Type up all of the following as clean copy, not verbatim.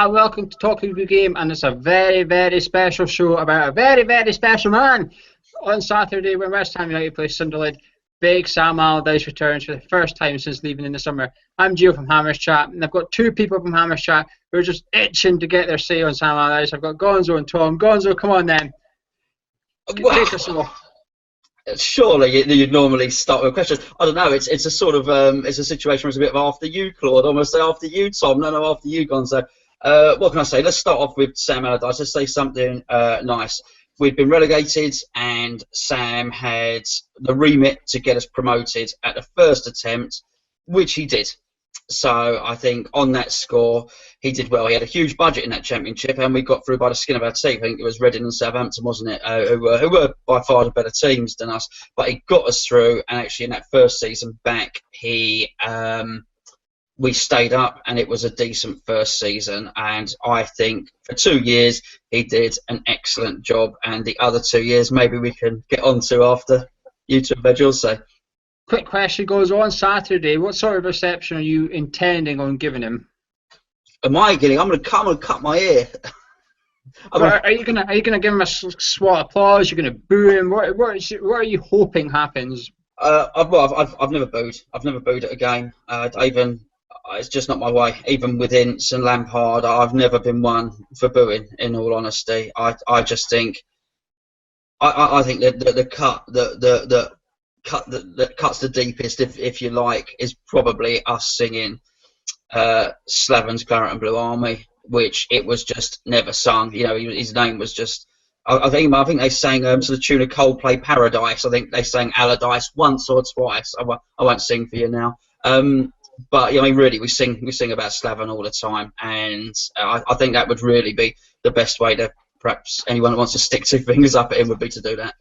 and welcome to Talk Review Game, and it's a very, very special show about a very, very special man. On Saturday, when West Ham United play Sunderland, big Sam Allardyce returns for the first time since leaving in the summer. I'm Gio from Hammer's Chat, and I've got two people from Hammer's Chat who are just itching to get their say on Sam Allardyce. I've got Gonzo and Tom. Gonzo, come on then. Take us off. Surely you'd normally start with questions. I don't know. It's a sort of it's a situation where it's a bit of after you, Claude. Almost say after you, Tom. No, after you, Gonzo. What can I say? Let's start off with Sam Allardyce. Let's say something nice. We'd been relegated, and Sam had the remit to get us promoted at the first attempt, which he did. So I think on that score, he did well. He had a huge budget in that championship, and we got through by the skin of our teeth. I think it was Reading and Southampton, wasn't it, who were by far the better teams than us. But he got us through, and actually in that first season back, we stayed up, and it was a decent first season. And I think for 2 years, he did an excellent job. And the other 2 years, maybe we can get on to after you two have had yours say. Quick question goes on Saturday. What sort of reception are you intending on giving him? Am I getting? I'm going to come and cut my ear. Are you gonna give him a swat applause? You're going to boo him? What are you hoping happens? I've never booed. I've never booed at a game. It's just not my way. Even with Ince and Lampard, I've never been one for booing. In all honesty, I just think I think that the cut that cuts the deepest, if you like, is probably us singing Slaven's Claret and Blue Army, which it was just never sung. You know, his name was just. I think they sang to the tune of Coldplay Paradise. I think they sang Allardyce once or twice. I won't sing for you now. But I mean, really, we sing about Slaven all the time, and I think that would really be the best way to perhaps anyone that wants to stick two fingers up at him would be to do that.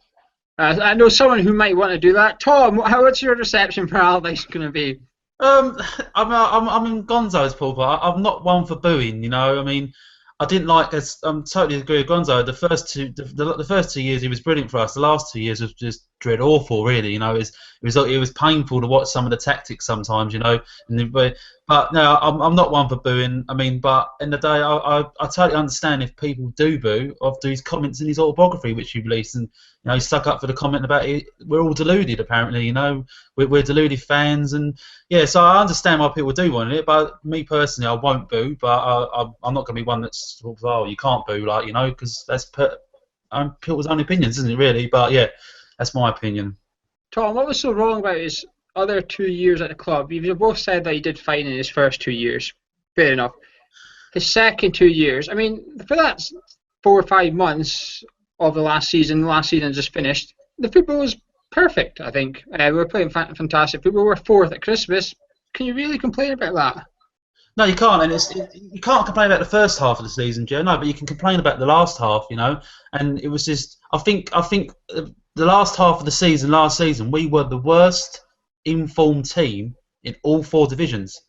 I know someone who might want to do that. Tom, what's your reception for Allardyce going to be? I'm in Gonzo's pool, but I'm not one for booing. You know, I mean, I didn't like this. I'm totally agree with Gonzo. The first 2 years he was brilliant for us. The last 2 years was just dread awful, really. You know, it was painful to watch some of the tactics sometimes. You know, but no, I'm not one for booing. I mean, but in the day, I totally understand if people do boo after his comments in his autobiography, which he released, and you know, he stuck up for the comment about it. We're all deluded, apparently. You know, we're deluded fans, and yeah. So I understand why people do want it, but me personally, I won't boo. But I'm not going to be one that's sort of, oh, you can't boo, like, you know, because that's people's own opinions, isn't it? Really, but yeah, that's my opinion. Tom, what was so wrong about his other 2 years at the club? You've both said that he did fine in his first 2 years. Fair enough. His second 2 years, I mean, for that 4 or 5 months of the last season just finished, the football was perfect, I think. We were playing fantastic football. We were fourth at Christmas. Can you really complain about that? No, you can't, and you can't complain about the first half of the season, Joe. No, but you can complain about the last half, you know. And it was just, I think the last half of the season, last season, we were the worst informed team in all 4 divisions.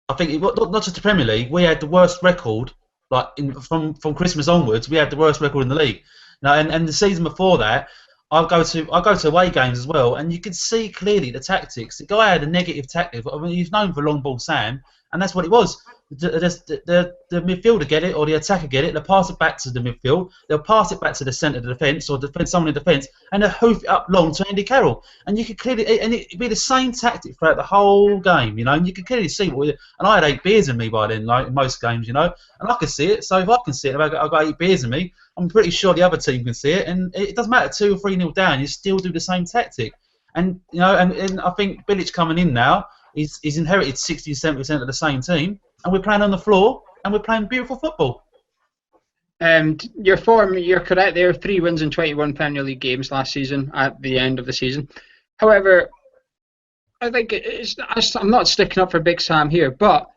I think not just the Premier League. We had the worst record, like from Christmas onwards. We had the worst record in the league. Now, and the season before that, I go to away games as well, and you could see clearly the tactics. The guy had a negative tactic. I mean, he's known for long ball Sam, and that's what it was. The midfielder get it, or the attacker get it. They'll pass it back to the midfield. They'll pass it back to the centre of the defence, or someone in defence, and they'll hoof it up long to Andy Carroll. And you could clearly, and it'd be the same tactic throughout the whole game, you know. And you could clearly see and I had 8 beers in me by then, like in most games, you know. And I could see it. So if I can see it, if I've got 8 beers in me, I'm pretty sure the other team can see it. And it doesn't matter 2 or 3-0 down, you still do the same tactic. And you know, and I think Bilic coming in now, he's inherited 60-70% of the same team. And we're playing on the floor, and we're playing beautiful football. Your form, you're correct there. 3 wins in 21 Premier League games last season at the end of the season. However, I think I'm not sticking up for Big Sam here, but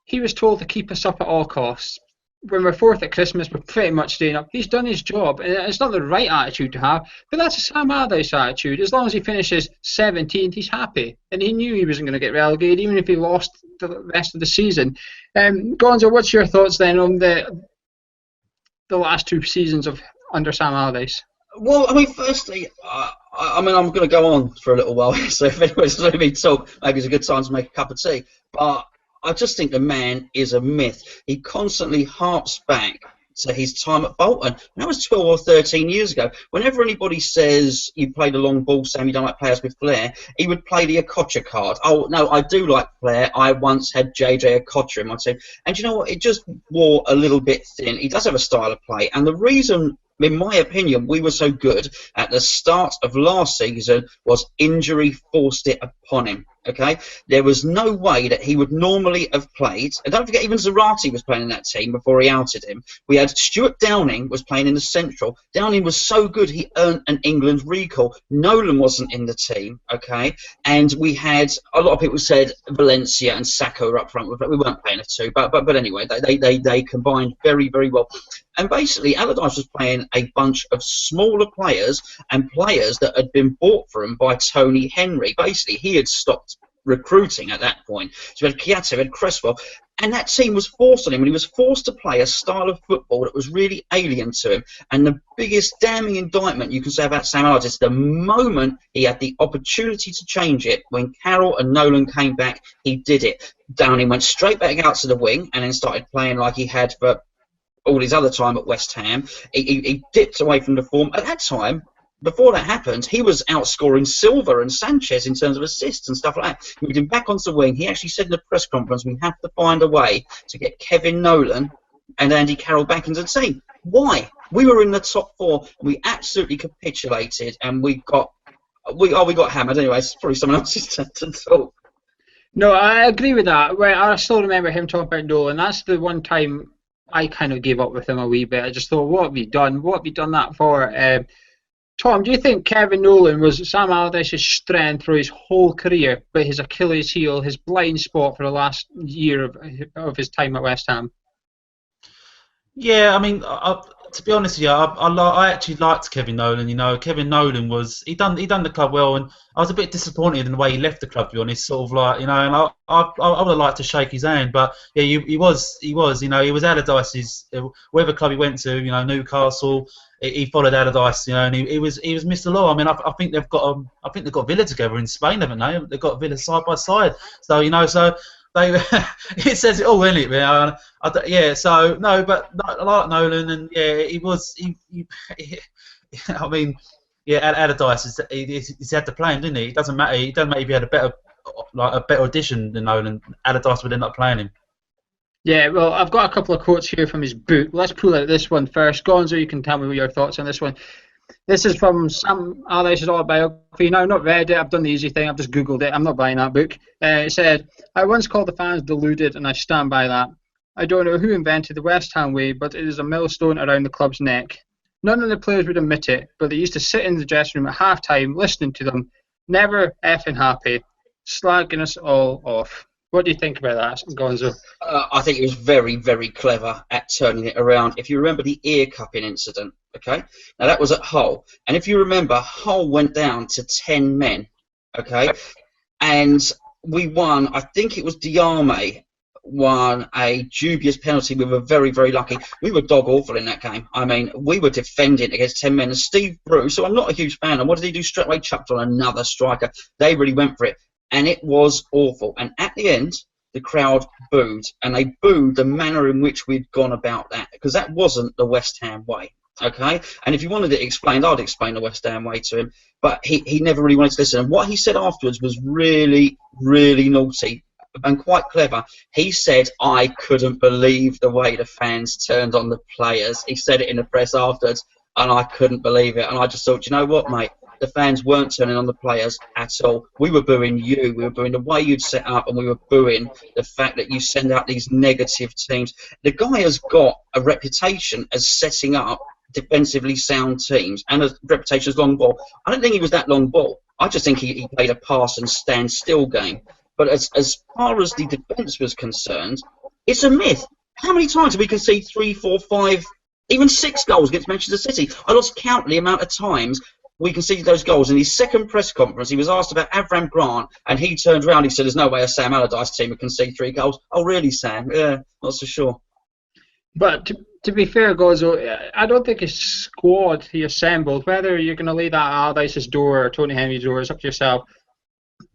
he was told to keep us up at all costs. When we're fourth at Christmas, we're pretty much staying up. He's done his job, and it's not the right attitude to have, but that's a Sam Allardyce attitude. As long as he finishes 17th, he's happy, and he knew he wasn't going to get relegated, even if he lost the rest of the season. Gonzo, what's your thoughts then on the last 2 seasons under Sam Allardyce? Well, I mean, firstly, I'm going to go on for a little while, so if anyone's letting me talk, maybe it's a good time to make a cup of tea. But I just think the man is a myth. He constantly harps back to his time at Bolton. And that was 12 or 13 years ago. Whenever anybody says you played a long ball, Sam, you don't like players with flair, he would play the Okocha card. Oh, no, I do like flair. I once had JJ Okocha in my team. And you know what? It just wore a little bit thin. He does have a style of play. And the reason, in my opinion, we were so good at the start of last season was injury forced it upon him. Okay, there was no way that he would normally have played. And don't forget, even Zarate was playing in that team before he outed him. We had Stuart Downing was playing in the central. Downing was so good he earned an England recall. Nolan wasn't in the team. Okay, and we had a lot of people said Valencia and Saka were up front. We weren't playing a two, but anyway, they combined very, very well. And basically, Allardyce was playing a bunch of smaller players and players that had been bought for him by Tony Henry. Basically, he had stopped recruiting at that point. So we had Chiazza, we had Cresswell, and that team was forced on him, and he was forced to play a style of football that was really alien to him. And the biggest damning indictment you can say about Sam Allardyce is the moment he had the opportunity to change it, when Carroll and Nolan came back, he did it. Downing went straight back out to the wing and then started playing like he had for all his other time at West Ham. He dipped away from the form. At that time, before that happened, he was outscoring Silva and Sanchez in terms of assists and stuff like that. Moved him back onto the wing. He actually said in the press conference, we have to find a way to get Kevin Nolan and Andy Carroll back into the team. Why? We were in the top four. We absolutely capitulated, and we got hammered. Anyway, it's probably someone else's turn to talk. No, I agree with that. Well, I still remember him talking about Nolan. That's the one time I kind of gave up with him a wee bit. I just thought, what have we done? What have we done that for? Tom, do you think Kevin Nolan was Sam Allardyce's strength through his whole career, but his Achilles heel, his blind spot for the last year of his time at West Ham? Yeah, I mean, to be honest with you, I actually liked Kevin Nolan. You know, Kevin Nolan he done the club well, and I was a bit disappointed in the way he left the club. To be honest, sort of like, you know, and I would have liked to shake his hand, but yeah, he was, you know, he was Allardyce's wherever club he went to, you know, Newcastle. He followed Allardyce, you know, and he was Mr. Law. I mean, I think they've got Villa together in Spain, haven't they? They've got Villa side by side. So you know, it says it all, isn't it? Man? Yeah. So no, but I like Nolan, and yeah, he was. I mean, yeah, Allardyce he's had to play him, didn't he? It doesn't matter. It doesn't matter if he had a better audition than Nolan. Allardyce would end up playing him. Yeah, well, I've got a couple of quotes here from his book. Let's pull out this one first. Gonzo, you can tell me what your thoughts on this one. This is from Sam Allardyce's Autobiography. Now, I've not read it. I've done the easy thing. I've just Googled it. I'm not buying that book. It said, I once called the fans deluded, and I stand by that. I don't know who invented the West Ham way, but it is a millstone around the club's neck. None of the players would admit it, but they used to sit in the dressing room at half-time listening to them, never effing happy, slagging us all off. What do you think about that, Gonzo? I think he was very, very clever at turning it around. If you remember the ear cupping incident, okay? Now, that was at Hull. And if you remember, Hull went down to 10 men, okay? And we won, I think it was Diarme, won a dubious penalty. We were very, very lucky. We were dog awful in that game. I mean, we were defending against 10 men. And Steve Bruce, so I'm not a huge fan of, what did he do straight away? Chucked on another striker. They really went for it. And it was awful. And at the end, the crowd booed. And they booed the manner in which we'd gone about that. Because that wasn't the West Ham way. Okay? And if you wanted it explained, I'd explain the West Ham way to him. But he never really wanted to listen. And what he said afterwards was really, really naughty and quite clever. He said, I couldn't believe the way the fans turned on the players. He said it in the press afterwards, and I couldn't believe it. And I just thought, you know what, mate? The fans weren't turning on the players at all. We were booing you. We were booing the way you'd set up, and we were booing the fact that you send out these negative teams. The guy has got a reputation as setting up defensively sound teams and a reputation as long ball. I don't think he was that long ball. I just think he played a pass and stand still game. But as far as the defence was concerned, it's a myth. How many times have we conceded 3, 4, 5, even 6 goals against Manchester City? I lost count the amount of times we conceded those goals. In his second press conference, he was asked about Avram Grant, and he turned around and he said, there's no way a Sam Allardyce team would concede 3 goals. Oh, really, Sam? Yeah, not so sure. But to be fair, Gonzo, I don't think his squad he assembled, whether you're going to leave that at Allardyce's door or Tony Henry's door, it's up to yourself.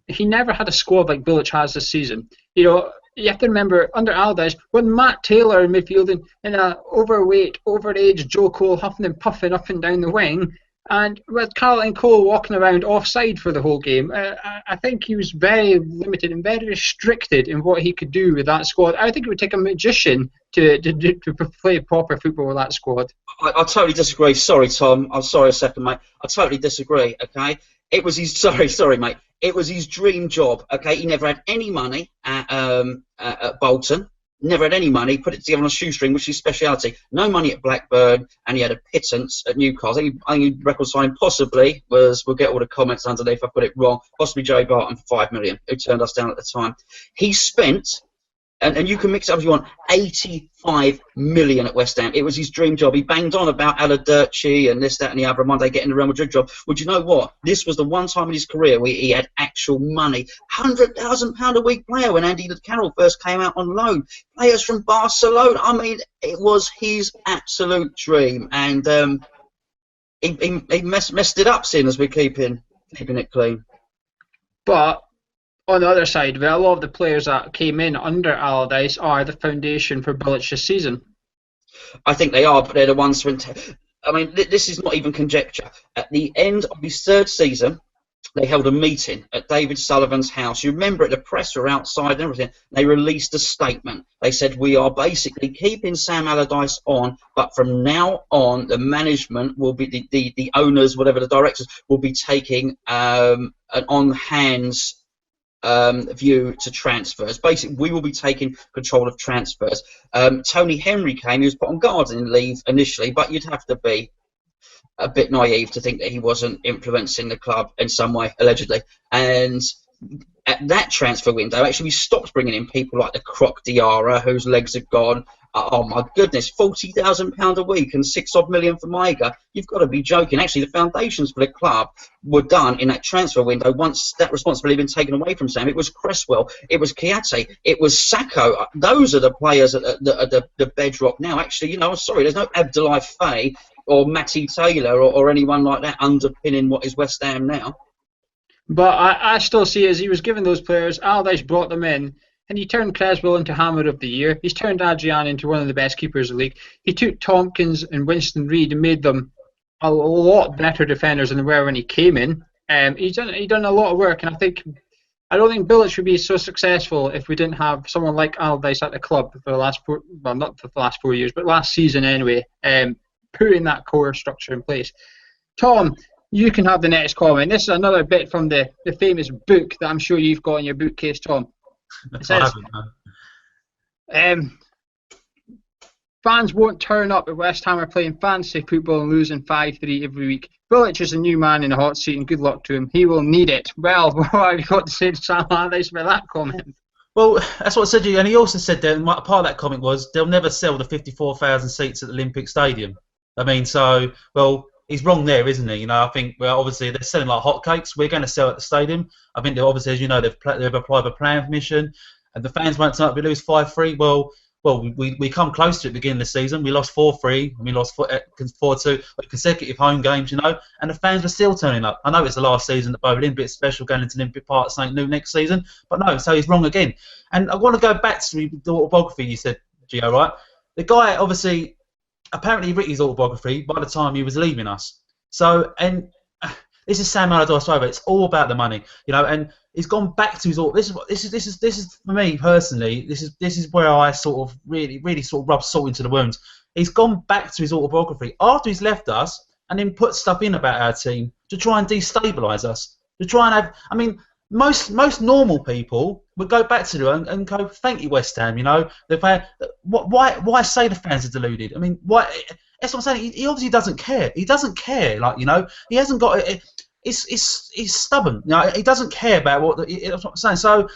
He never had a squad like Bilic has this season. You know, you have to remember, under Allardyce, when Matt Taylor in midfielding in a overweight, overage Joe Cole huffing and puffing up and down the wing, and with Carlton Cole walking around offside for the whole game, I think he was very limited and very restricted in what he could do with that squad. I think it would take a magician to play proper football with that squad. I totally disagree. Sorry, Tom. I'm sorry a second, mate. I totally disagree, okay? It was his... Sorry, mate. It was his dream job, okay? He never had any money at Bolton. Never had any money. Put it together on a shoestring, which is his speciality. No money at Blackburn, and he had a pittance at Newcastle. I think his record signing possibly was, we'll get all the comments underneath if I put it wrong, possibly Joey Barton for $5 million, who turned us down at the time. He spent... And you can mix it up if you want, 85 million at West Ham. It was his dream job. He banged on about Allardyce and this, that, and the other, and one day getting the Real Madrid job. Well, do you know what? This was the one time in his career where he had actual money. £100,000 a week player when Andy Carroll first came out on loan. Players from Barcelona. I mean, it was his absolute dream. And he messed it up, seeing as we're keeping it clean. But... on the other side, a lot of the players that came in under Allardyce are the foundation for Bilic's this season. I think they are, but they're the ones who... I mean, this is not even conjecture. At the end of his third season, they held a meeting at David Sullivan's house. You remember it, the press were outside and everything. They released a statement. They said, we are basically keeping Sam Allardyce on, but from now on, the management will be, the owners, whatever, the directors, will be taking an on-hands view to transfers. Basically, we will be taking control of transfers. Tony Henry came. He was put on gardening leave initially, but you'd have to be a bit naive to think that he wasn't influencing the club in some way, allegedly. And at that transfer window, actually, we stopped bringing in people like the Croc Diarra, whose legs are gone. Oh my goodness, £40,000 a week and $6 million for Maiga. You've got to be joking. Actually, the foundations for the club were done in that transfer window once that responsibility had been taken away from Sam. It was Cresswell, it was Chiatti, it was Sacco. Those are the players that are the bedrock now. Actually, I'm sorry, there's no Abdoulaye Faye or Matty Taylor or anyone like that underpinning what is West Ham now. But I still see, as he was given those players, Allardyce brought them in, and he turned Cresswell into Hammer of the Year. He's turned Adrian into one of the best keepers in the league. He took Tompkins and Winston Reid and made them a lot better defenders than they were when he came in. He's done a lot of work, and I don't think Bilic would be so successful if we didn't have someone like Allardyce at the club for the last not for the last 4 years, but last season anyway, putting that core structure in place. Tom, you can have the next comment. This is another bit from the famous book that I'm sure you've got in your bookcase, Tom. It says, fans won't turn up if West Ham are playing fancy football and losing 5-3 every week. Bilic is a new man in the hot seat, and good luck to him. He will need it. Well, what have you got to say to Sam Allardyce about that comment? Well, that's what I said to you, and he also said that part of that comment was they'll never sell the 54,000 seats at the Olympic Stadium. I mean, so, well, he's wrong there, isn't he? I think, well, obviously they're selling like hotcakes. We're going to sell at the stadium. I think, obviously, as you know, they've applied for planning permission, and the fans won't turn up. We lose 5-3. Well, we come close to it at the beginning of the season. We lost 4-3, and we lost 4-2 consecutive home games, and the fans were still turning up. I know it's the last season, but a bit special going into Olympic Park, something new next season. But no, so he's wrong again. And I want to go back to the autobiography you said, Gio, right? The guy obviously. Apparently, he wrote his autobiography by the time he was leaving us. So, and this is Sam Allardyce over. It's all about the money, And he's gone back to his this is for me personally. This is where I sort of really sort of rub salt into the wounds. He's gone back to his autobiography after he's left us, and then put stuff in about our team to try and destabilise us. To try and have, I mean. Most normal people would go back to them and go, thank you, West Ham. Why say the fans are deluded? I mean, why? That's what I'm saying. He obviously doesn't care. He doesn't care. He hasn't got. He's stubborn. He doesn't care about what. That's what I'm saying. So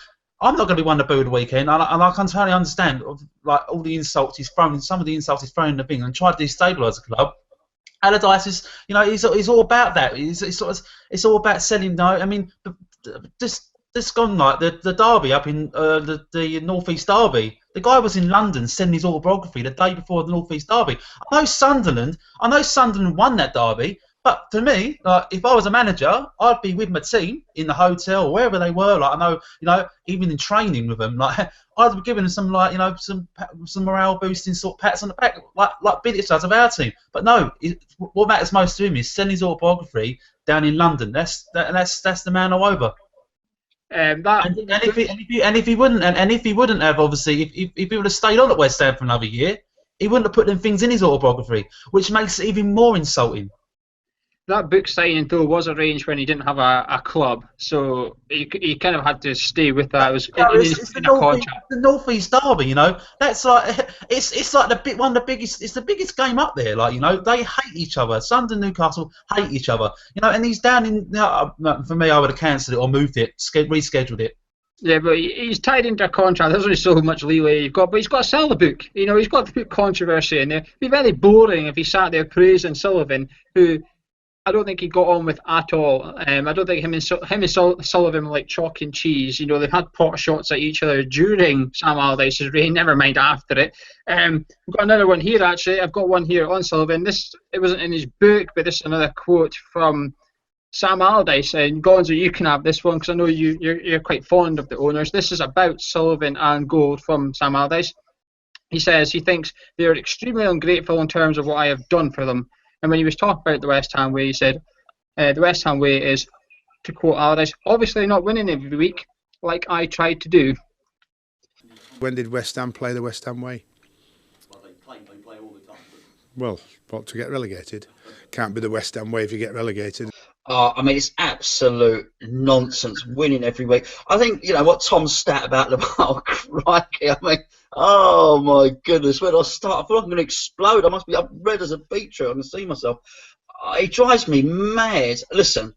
I'm not going to be one to boo the weekend, and I can totally understand all the insults he's thrown, some of the insults he's thrown in the bin, and tried to destabilise the club. Allardyce is, he's all about that. It's all about selling. I mean. This gone like the derby up in the North East Derby. The guy was in London sending his autobiography the day before the North East Derby. I know Sunderland won that derby, But to me, like, if I was a manager, I'd be with my team in the hotel or wherever they were. Like, I know, even in training with them, like I'd be giving them some, like, some morale boosting sort of pats on the back, like Bilic does of our team. But no, what matters most to him is send his autobiography down in London. That's the man all over. If he wouldn't have, obviously, if he would have stayed on at West Ham for another year, he wouldn't have put them things in his autobiography, which makes it even more insulting. That book signing, though, was arranged when he didn't have a club, so he kind of had to stay with that. It was it's the North East Derby, That's like it's like one of the biggest. It's the biggest game up there. Like, they hate each other. Sunderland, Newcastle hate each other. And he's down in. For me, I would have cancelled it or moved it, rescheduled it. Yeah, but he's tied into a contract. There's only so much leeway you've got, but he's got to sell the book. He's got to put controversy in there. It'd be very boring if he sat there praising Sullivan, who I don't think he got on with at all. I don't think him and Sullivan were like chalk and cheese. They've had pot shots at each other during Sam Allardyce's reign, never mind after it. We've got another one here, actually. I've got one here on Sullivan. It wasn't in his book, but this is another quote from Sam Allardyce. And Gonzo, you can have this one because I know you're quite fond of the owners. This is about Sullivan and Gold from Sam Allardyce. He says he thinks they are extremely ungrateful in terms of what I have done for them. And when he was talking about the West Ham way, he said, the West Ham way is, to quote Allardyce, obviously not winning every week, like I tried to do. When did West Ham play the West Ham way? Well, they play all the time. Well, what, to get relegated? Can't be the West Ham way if you get relegated. It's absolute nonsense, winning every week. I think, what Tom's stat about the crikey, oh my goodness, when I start, I feel like I'm going to explode. I must be up red as a beetroot. I can see myself. It drives me mad. Listen,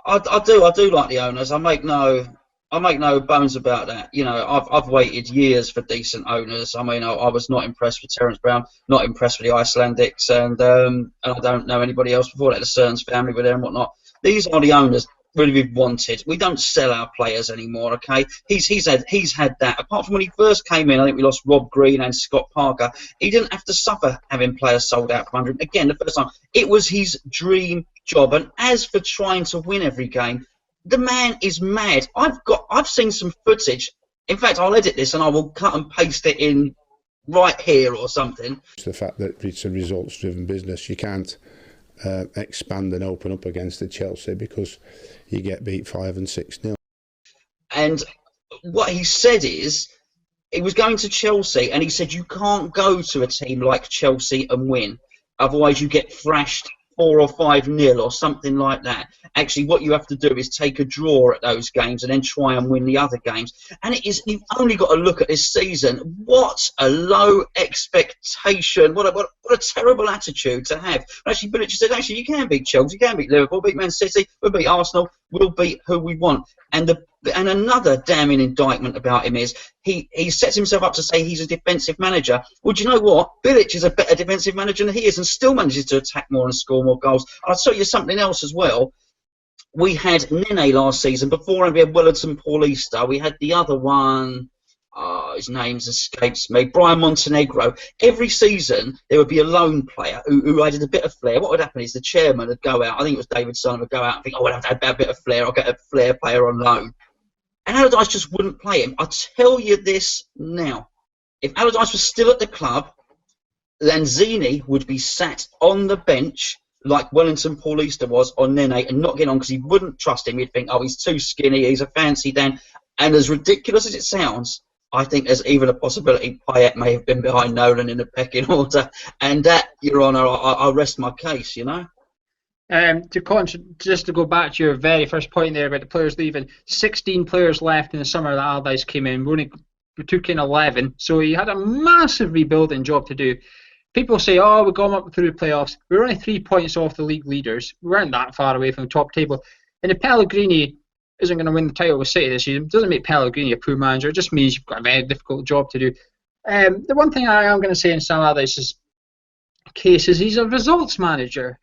I do like the owners. I make no bones about that. I've waited years for decent owners. I was not impressed with Terence Brown, not impressed with the Icelandics, and I don't know anybody else before that. The Stearns family were there and whatnot. These are the owners really we've wanted. We don't sell our players anymore, okay? He's had that. Apart from when he first came in, I think we lost Rob Green and Scott Parker. He didn't have to suffer having players sold out from under him. Again, the first time, it was his dream job. And as for trying to win every game, the man is mad. I've seen some footage. In fact, I'll edit this and I will cut and paste it in right here or something. It's the fact that it's a results-driven business. You can't expand and open up against the Chelsea because you get beat 5 and 6-0. And what he said is, he was going to Chelsea and he said you can't go to a team like Chelsea and win. Otherwise you get thrashed 4 or 5-0 or something like that. Actually, what you have to do is take a draw at those games and then try and win the other games. And you've only got to look at this season. What a low expectation. What a terrible attitude to have. Actually, Bilic said, you can beat Chelsea, you can beat Liverpool, beat Man City, we'll beat Arsenal, we'll beat who we want. And another damning indictment about him is he sets himself up to say he's a defensive manager. Well, do you know what? Bilic is a better defensive manager than he is and still manages to attack more and score more goals. I'll tell you something else as well. We had Nene last season. Before we had Wellington Paulista. We had the other one. His name escapes me. Brian Montenegro. Every season there would be a lone player who added a bit of flair. What would happen is the chairman would go out. I think it was David Son would go out and think, I'll have to add a bit of flair. I'll get a flair player on loan. And Allardyce just wouldn't play him. I tell you this now. If Allardyce was still at the club, Lanzini would be sat on the bench like Wellington Paulista was on Nene and not get on because he wouldn't trust him. He'd think, he's too skinny, he's a fancy Dan. And as ridiculous as it sounds, I think there's even a possibility Payet may have been behind Nolan in the pecking order. And that, Your Honour, I'll rest my case, Just to go back to your very first point there about the players leaving, 16 players left in the summer that Allardyce came in. We took in 11, so he had a massive rebuilding job to do. People say, we've gone up through the playoffs. We were only 3 points off the league leaders. We weren't that far away from the top table. And if Pellegrini isn't going to win the title with City this season, it doesn't make Pellegrini a poor manager. It just means you've got a very difficult job to do. The one thing I am going to say in Sam Allardyce's case is he's a results manager.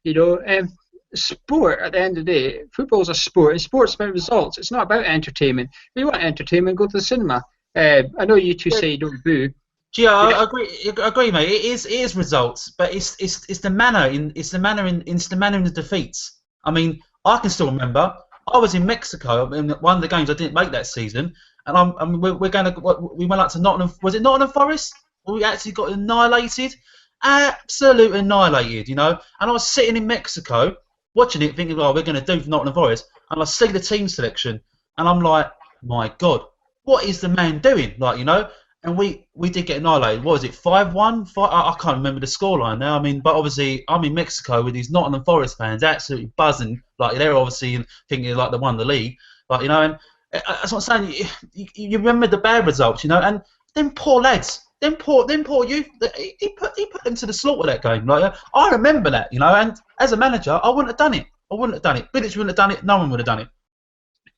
Sport, at the end of the day, football is a sport, and sport's about results. It's not about entertainment. If you want entertainment, go to the cinema. I know you two say you don't boo. Gee, I agree, mate. It is results, but it's the manner in the defeats. I mean, I can still remember I was in Mexico in one of the games I didn't make that season, and we're going to we went up to Nottingham. Was it Nottingham Forest? We actually got annihilated, absolutely annihilated, you know. And I was sitting in Mexico watching it, thinking, "Oh, we're going to do Nottingham Forest," and I see the team selection, and I'm like, "My God, what is the man doing?" Like, you know. And we did get annihilated. What was it, 5-1? I can't remember the scoreline now. I mean, but obviously I'm in Mexico with these Nottingham Forest fans absolutely buzzing. Like, they're obviously thinking like they won the league. Like, you know, and that's what I'm saying. You remember the bad results, you know, and them poor lads, them poor youth. He put them to the slaughter that game. Like, I remember that, you know. And as a manager, I wouldn't have done it. Bilic wouldn't have done it. No one would have done it.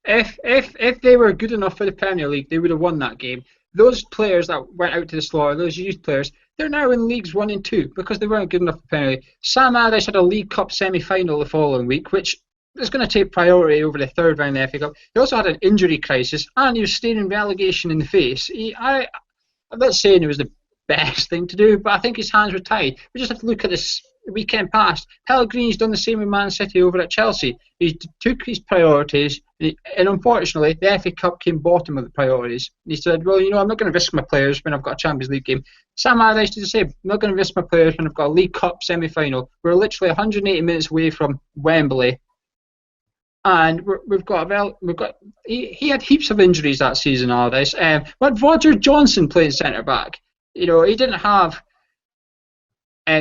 If they were good enough for the Premier League, they would have won that game. Those players that went out to the slaughter, those youth players, they're now in Leagues 1 and 2 because they weren't good enough for the Premier League. Sam Allardyce had a League Cup semi-final the following week, which is going to take priority over the third round of the FA Cup. He also had an injury crisis, and he was staring relegation in the face. I'm not saying it was the best thing to do, but I think his hands were tied. We just have to look at this weekend past. Pellegrini's done the same with Man City over at Chelsea. He took his priorities, and unfortunately, the FA Cup came bottom of the priorities. He said, well, you know, I'm not going to risk my players when I've got a Champions League game. Sam Allardyce did the same. I'm not going to risk my players when I've got a League Cup semi-final. We're literally 180 minutes away from Wembley, and he had heaps of injuries that season, Allardyce. But Roger Johnson playing centre-back. You know, he didn't have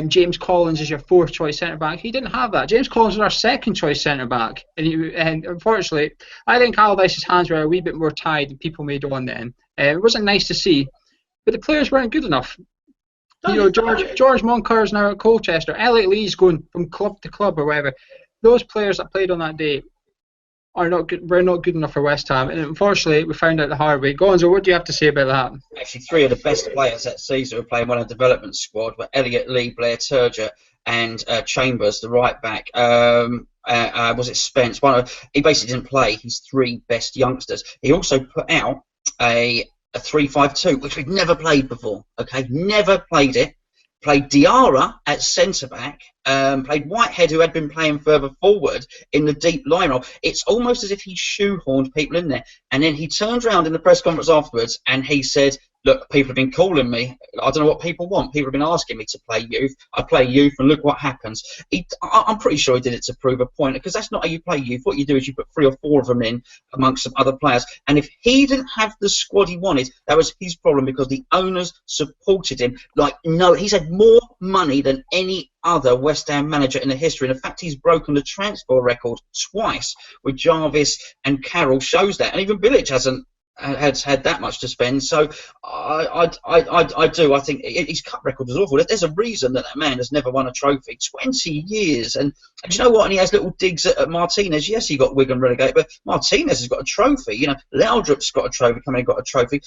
James Collins as your fourth choice centre back. He didn't have that. James Collins was our second choice centre back, and unfortunately, I think Allardyce's hands were a wee bit more tied than people made on then. It wasn't nice to see, but the players weren't good enough. You know, George Moncur is now at Colchester. Elliot Lee's going from club to club or whatever. Those players that played on that day are not good. We're not good enough for West Ham, and unfortunately, we found out the hard way. Gonzo, what do you have to say about that? Actually, three of the best players that season who were playing well in the development squad were Elliot Lee, Blair Turgott, and Chambers, the right back. Was it Spence? He basically didn't play his three best youngsters. He also put out a 3-5-2, which we've never played before. Okay, never played it. Played Diarra at centre-back, played Whitehead, who had been playing further forward in the deep line role. It's almost as if he shoehorned people in there. And then he turned around in the press conference afterwards and he said, look, people have been calling me. I don't know what people want. People have been asking me to play youth. I play youth, and look what happens. I'm pretty sure he did it to prove a point, because that's not how you play youth. What you do is you put 3 or 4 of them in amongst some other players. And if he didn't have the squad he wanted, that was his problem, because the owners supported him. Like, no, he's had more money than any other West Ham manager in the history. And in fact, he's broken the transfer record twice with Jarvis and Carroll, shows that. And even Bilic hasn't had that much to spend. So I do. I think his cup record is awful. There's a reason that man has never won a trophy. 20 years. And do you know what? And he has little digs at Martinez. Yes, he got Wigan relegated, but Martinez has got a trophy. You know, Laudrup's got a trophy. Coming in, got a trophy.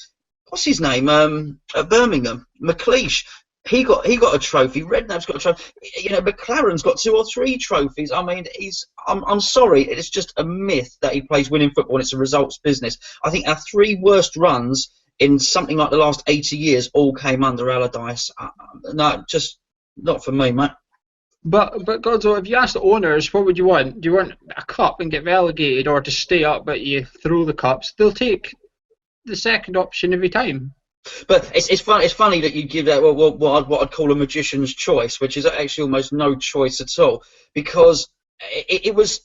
What's his name? At Birmingham, McLeish. He got a trophy. Redknapp's got a trophy. You know, McLaren's got 2 or 3 trophies. I mean, I'm sorry, it's just a myth that he plays winning football and it's a results business. I think our 3 worst runs in something like the last 80 years all came under Allardyce. No, just not for me, mate. But Gonzo, if you ask the owners, what would you want? Do you want a cup and get relegated, or to stay up but you throw the cups? They'll take the second option every time. But it's funny that you give that what I'd call a magician's choice, which is actually almost no choice at all, because it was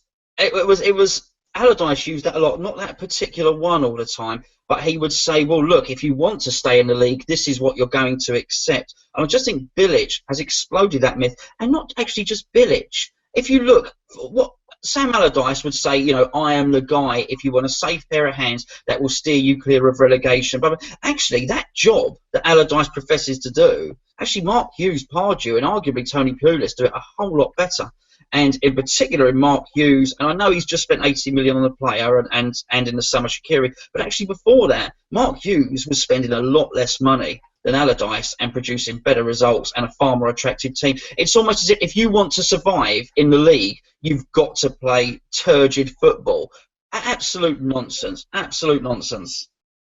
Allardyce used that a lot, not that particular one all the time, but he would say, well, look, if you want to stay in the league, this is what you're going to accept. And I just think Bilic has exploded that myth, and not actually just Bilic. If you look, what Sam Allardyce would say, you know, I am the guy if you want a safe pair of hands that will steer you clear of relegation. But actually, that job that Allardyce professes to do, actually Mark Hughes, Pardew, and arguably Tony Pulis do it a whole lot better. And in particular in Mark Hughes, and I know he's just spent 80 million on the player and in the summer Shaqiri, but actually before that, Mark Hughes was spending a lot less money than Allardyce and producing better results and a far more attractive team. It's almost as if you want to survive in the league, you've got to play turgid football. Absolute nonsense. Absolute nonsense.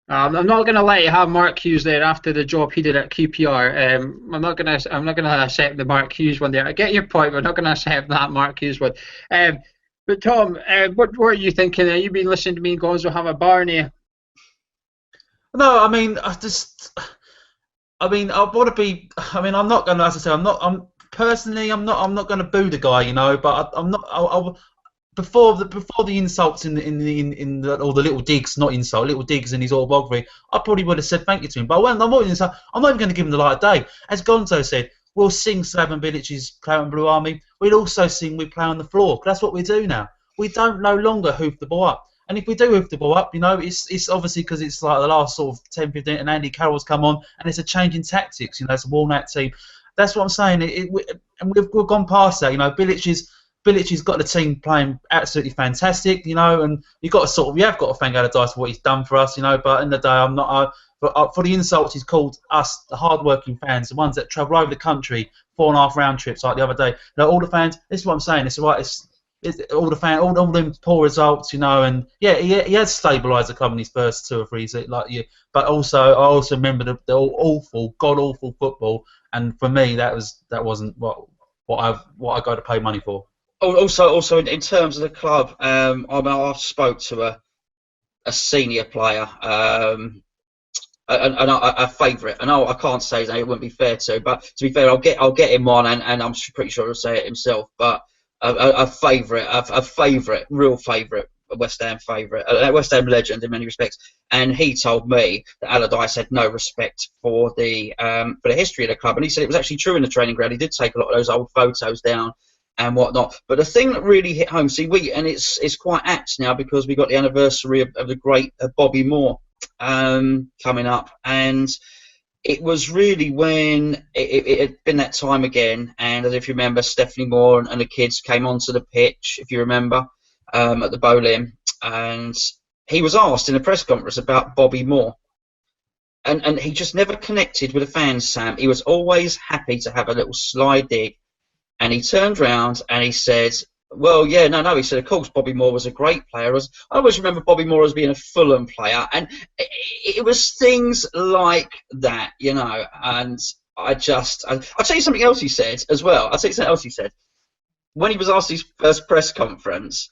I'm not going to let you have Mark Hughes there after the job he did at QPR. I'm not gonna accept the Mark Hughes one there. I get your point, but I'm not going to accept that Mark Hughes one. But Tom, what are you thinking? You've been listening to me and Gonzo have a Barney. No, I mean, I want to be. I mean, I'm not going to, as I say, I'm personally, I'm not going to boo the guy, you know. But I'm not. Before the insults in the or the little digs, not insult, little digs in his autobiography, I probably would have said thank you to him. But I'm not even going to give him the light of day. As Gonzo said, we'll sing Slaven Bilic's Clout and Blue Army. We'll also sing We Play on the Floor. That's what we do now. We don't no longer hoof the ball up. And if we do hoof the ball up, you know, it's obviously because it's like the last sort of 10, 15, and Andy Carroll's come on, and it's a change in tactics. You know, it's a worn-out team. That's what I'm saying. And we've gone past that. You know, Bilic's got the team playing absolutely fantastic. You know, and you have got to thank Allardyce for what he's done for us. You know, but in the day, I'm not. But for the insults he's called us, the hard-working fans, the ones that travel over the country, 4.5 round trips like the other day. You know, all the fans. This is what I'm saying. It's right. It's all the fans, all them poor results, you know, and yeah, he has stabilised the club in his first 2 or 3 seasons, like you. But also, I also remember the awful, god awful football, and for me, that wasn't what I go to pay money for. Also, in terms of the club, I spoke to a senior player, and a favourite. And I can't say that, it wouldn't be fair to, but to be fair, I'll get him on, and I'm pretty sure he'll say it himself, but. A favourite, real favourite, a West Ham favourite, a West Ham legend in many respects, and he told me that Allardyce had no respect for the history of the club, and he said it was actually true in the training ground. He did take a lot of those old photos down and whatnot. But the thing that really hit home, it's quite apt now because we got the anniversary of the great Bobby Moore coming up, and it was really when it had been that time again, and as if you remember, Stephanie Moore and the kids came onto the pitch, if you remember, at the Boleyn, and he was asked in a press conference about Bobby Moore, and he just never connected with the fans, Sam. He was always happy to have a little sly dig, and he turned round and he said, well, yeah, no, he said, of course, Bobby Moore was a great player. I always remember Bobby Moore as being a Fulham player, and it was things like that, you know, and I'll tell you something else he said as well. I'll tell you something else he said. When he was asked his first press conference,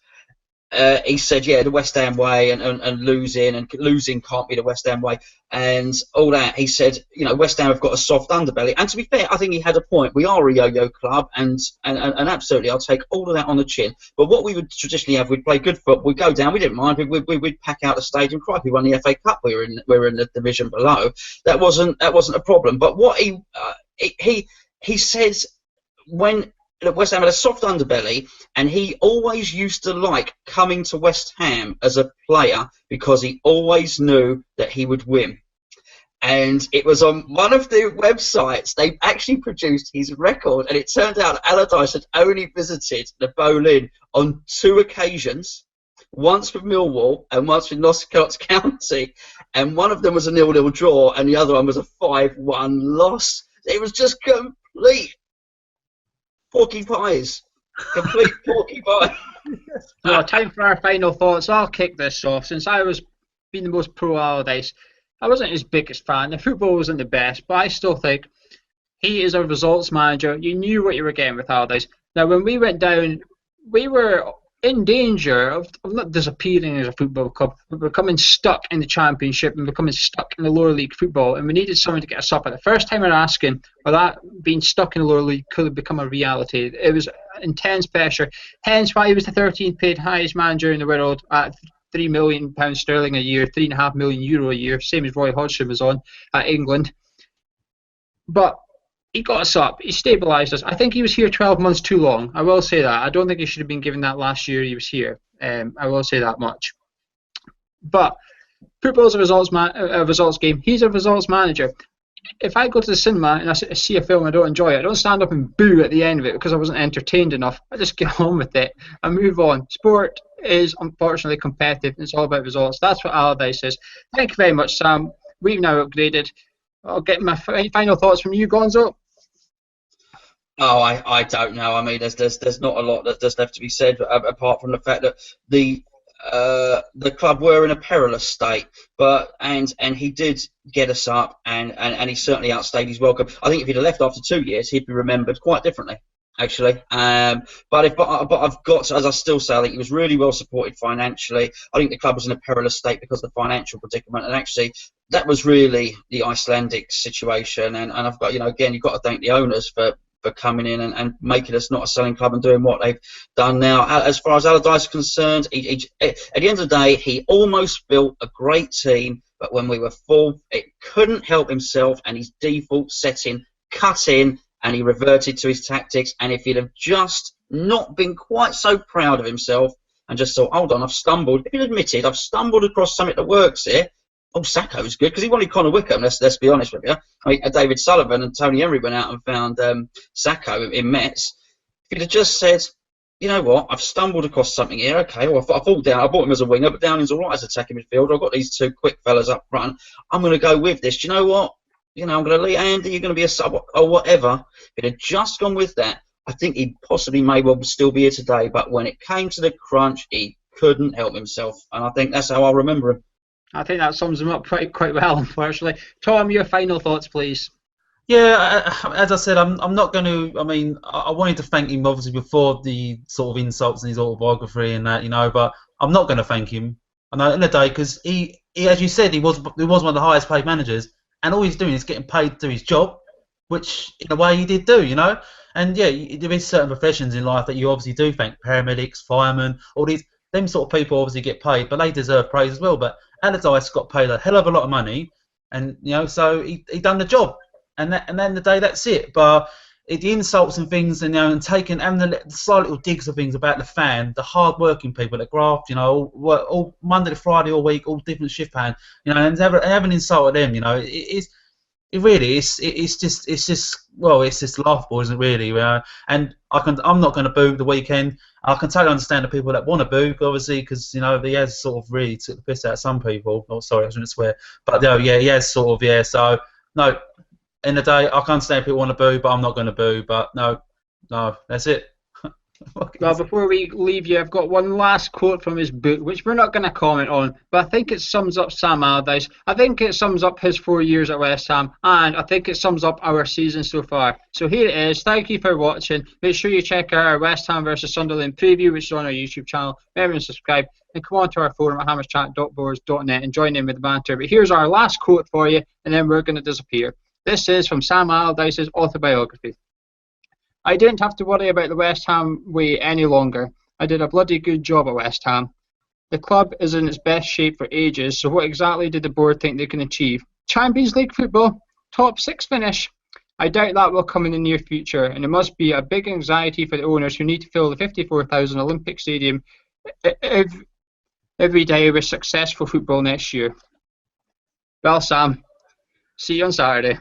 he said, yeah, the West Ham way and losing can't be the West Ham way and all that. He said, you know, West Ham have got a soft underbelly. And to be fair, I think he had a point. We are a yo-yo club, and absolutely, I'll take all of that on the chin. But what we would traditionally have, we'd play good football, we'd go down, we didn't mind, we'd pack out the stadium, cry. We won the FA Cup, we were in the division below. That wasn't a problem. But what he says when West Ham had a soft underbelly, and he always used to like coming to West Ham as a player because he always knew that he would win. And it was on one of the websites, they actually produced his record, and it turned out Allardyce had only visited the Boleyn on 2 occasions, once with Millwall and once with Notts County, and one of them was a 0-0 draw, and the other one was a 5-1 loss. It was just complete porky pies. Complete porky pie. So, time for our final thoughts. I'll kick this off. Since I was being the most pro Allardyce, I wasn't his biggest fan. The football wasn't the best, but I still think he is a results manager. You knew what you were getting with Allardyce. Now, when we went down, we were in danger of not disappearing as a football club, but becoming stuck in the Championship and becoming stuck in the lower league football, and we needed someone to get us up. At the first time we were asking, well, that being stuck in the lower league could have become a reality. It was intense pressure, hence why he was the 13th paid highest manager in the world at £3 million sterling a year, €3.5 million a year, same as Roy Hodgson was on at England. But he got us up. He stabilised us. I think he was here 12 months too long. I will say that. I don't think he should have been given that last year he was here. I will say that much. But football is a results game. He's a results manager. If I go to the cinema and I see a film I don't enjoy it, I don't stand up and boo at the end of it because I wasn't entertained enough. I just get on with it and move on. Sport is unfortunately competitive. It's all about results. That's what Allardyce says. Thank you very much, Sam. We've now upgraded. I'll get my final thoughts from you, Gonzo. Oh, I don't know. I mean, there's not a lot that does have to be said apart from the fact that the the club were in a perilous state, but and he did get us up, and he certainly outstayed his welcome. I think if he'd have left after 2 years, he'd be remembered quite differently, actually. But I've got to, as I still say, I think he was really well supported financially. I think the club was in a perilous state because of the financial predicament, and actually that was really the Icelandic situation. And I've got, again, you've got to thank the owners for coming in and making us not a selling club and doing what they've done now. As far as Allardyce is concerned, at the end of the day, he almost built a great team, but when we were full, it couldn't help himself, and his default setting cut in, and he reverted to his tactics. And if he'd have just not been quite so proud of himself and just thought, hold on, I've stumbled, if he'd admitted, I've stumbled across something that works here. Oh, Sacco's good, because he wanted Connor Wickham, let's be honest with you. I mean, David Sullivan and Tony Henry went out and found Sacco in Metz. If he'd have just said, you know what, I've stumbled across something here, okay, well, I bought him as a winger, but Downing's all right as attacking midfielder. I've got these two quick fellas up front. I'm going to go with this. Do you know what? I'm going to leave Andy, you're going to be a sub or whatever. If he'd have just gone with that, I think he possibly may well still be here today. But when it came to the crunch, he couldn't help himself. And I think that's how I'll remember him. I think that sums him up quite well, unfortunately. Tom, your final thoughts, please. Yeah, as I said, I'm not going to. I mean, I wanted to thank him obviously before the sort of insults in his autobiography and that, but I'm not going to thank him. I know in the day because he, as you said, he was one of the highest paid managers, and all he's doing is getting paid to do his job, which in a way he did do, And yeah, there is certain professions in life that you obviously do thank: paramedics, firemen, all these. Them sort of people obviously get paid, but they deserve praise as well. But Allardyce got paid a hell of a lot of money, and so he done the job, and then the day that's it. But the insults and things, and and taking the slight little digs of things about the fan, the hard-working people that graft, all Monday to Friday all week, all different shift patterns, and having insulted them, it's just laughable, isn't it? Really, and I'm not going to boo the weekend. I can totally understand the people that want to boo, obviously, because he has sort of really took the piss out of some people. Oh, sorry, I shouldn't swear, but he has sort of, So no, in the day, I can understand people want to boo, but I'm not going to boo. But no, that's it. Well, before we leave you, I've got one last quote from his book, which we're not going to comment on, but I think it sums up Sam Allardyce. I think it sums up his 4 years at West Ham, and I think it sums up our season so far. So here it is. Thank you for watching. Make sure you check out our West Ham versus Sunderland preview, which is on our YouTube channel. Remember to subscribe, and come on to our forum at hammerchat.boards.net and join in with the banter. But here's our last quote for you, and then we're going to disappear. This is from Sam Allardyce's Autobiography. I didn't have to worry about the West Ham way any longer. I did a bloody good job at West Ham. The club is in its best shape for ages, so what exactly did the board think they can achieve? Champions League football? Top 6 finish? I doubt that will come in the near future, and it must be a big anxiety for the owners who need to fill the 54,000 Olympic Stadium every day with successful football next year. Well, Sam, see you on Saturday.